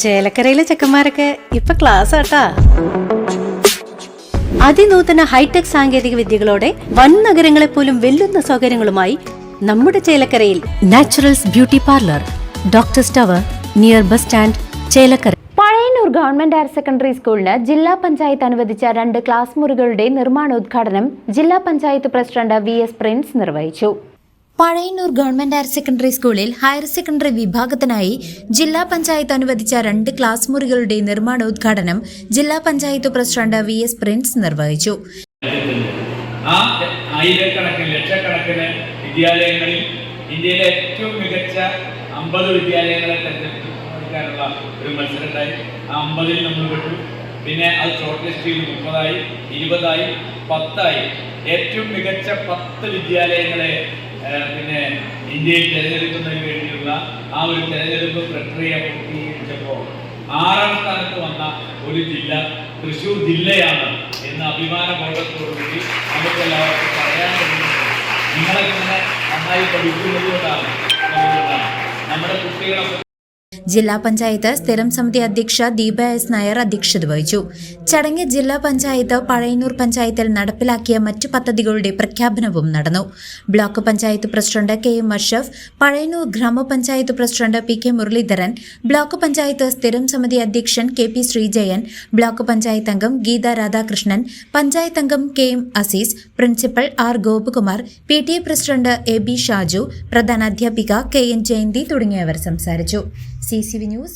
ചേലക്കരയിലെ ചെക്കന്മാരൊക്കെ ഇപ്പൊ ക്ലാസ് ആട്ടാ. അതിനൂതന ഹൈടെക് സാങ്കേതിക വിദ്യകളോടെ വൻ നഗരങ്ങളെ പോലും വെല്ലുന്ന സൗകര്യങ്ങളുമായി നമ്മുടെ ചേലക്കരയിൽ Naturals beauty parlour, doctors tower, near bus stand, Chelakkara. Pazhayannur government higher secondary സ്കൂളിന് ജില്ലാ പഞ്ചായത്ത് അനുവദിച്ച 2 ക്ലാസ് മുറികളുടെ നിർമ്മാണോദ്ഘാടനം ജില്ലാ പഞ്ചായത്ത് പ്രസിഡന്റ് VS പ്രിൻസ് നിർവഹിച്ചു. പഴയന്നൂർ ഗവൺമെന്റ് ഹയർ സെക്കൻഡറി സ്കൂളിൽ ഹയർ സെക്കൻഡറി വിഭാഗത്തിനായി ജില്ലാ പഞ്ചായത്ത് അനുവദിച്ച 2 ക്ലാസ് മുറികളുടെ നിർമ്മാണോദ്ഘാടനം ജില്ലാ പഞ്ചായത്ത് പ്രസിഡന്റ് VS പ്രിൻസ് നിർവഹിച്ചു. ആയിരക്കണക്കിന് ലക്ഷക്കണക്കിന് വിദ്യാലയങ്ങളിൽ ഇന്ത്യയിലെ ഏറ്റവും മികച്ച 50 വിദ്യാലയങ്ങളെ തെരഞ്ഞെടുക്കാനുള്ള ഒരു മത്സരം ഉണ്ടായി. ആ 50-ൽ നമ്മൾ പെട്ടു. പിന്നെ അത് ഷോർട്ട് ലിസ്റ്റിൽ 30-ആയി, 20-ആയി, 10-ആയി. ഏറ്റവും മികച്ച 10 വിദ്യാലയങ്ങളെ പിന്നെ ഇന്ത്യയിൽ തിരഞ്ഞെടുക്കുന്നതിന് വേണ്ടിയുള്ള ആ ഒരു തെരഞ്ഞെടുപ്പ് പ്രക്രിയ പൂർത്തീകരിച്ചപ്പോൾ 6ാം സ്ഥാനത്ത് വന്ന ഒരു ജില്ല തൃശ്ശൂർ ജില്ലയാണ് എന്ന് അഭിമാന ബോധത്തോടുകൂടി നമുക്ക് എല്ലാവർക്കും പറയാൻ കഴിയുന്നത്. നിങ്ങളൊക്കെ ഇങ്ങനെ നന്നായി പഠിക്കുന്നത് കൊണ്ടാണ് നമ്മുടെ കുട്ടികളെ. ജില്ലാ പഞ്ചായത്ത് സ്ഥിരം സമിതി അധ്യക്ഷ ദീപ S. നായർ അധ്യക്ഷത വഹിച്ചു. ചടങ്ങിൽ ജില്ലാ പഞ്ചായത്ത് പഴയന്നൂർ പഞ്ചായത്തിൽ നടപ്പിലാക്കിയ മറ്റു പദ്ധതികളുടെ പ്രഖ്യാപനവും നടന്നു. Block panchayat president KM Ashraf, Pazhayannur ഗ്രാമപഞ്ചായത്ത് president PK Muraleedharan, block panchayat സ്ഥിരം സമിതി അധ്യക്ഷൻ KP ശ്രീജയൻ, ബ്ലോക്ക് പഞ്ചായത്ത് അംഗം ഗീത രാധാകൃഷ്ണൻ, പഞ്ചായത്ത് അംഗം KM Aziz, principal R. Gopakumar, PTA president AB Shaju, പ്രധാന അധ്യാപിക KN ജയന്തി തുടങ്ങിയവർ സംസാരിച്ചു. CCV news.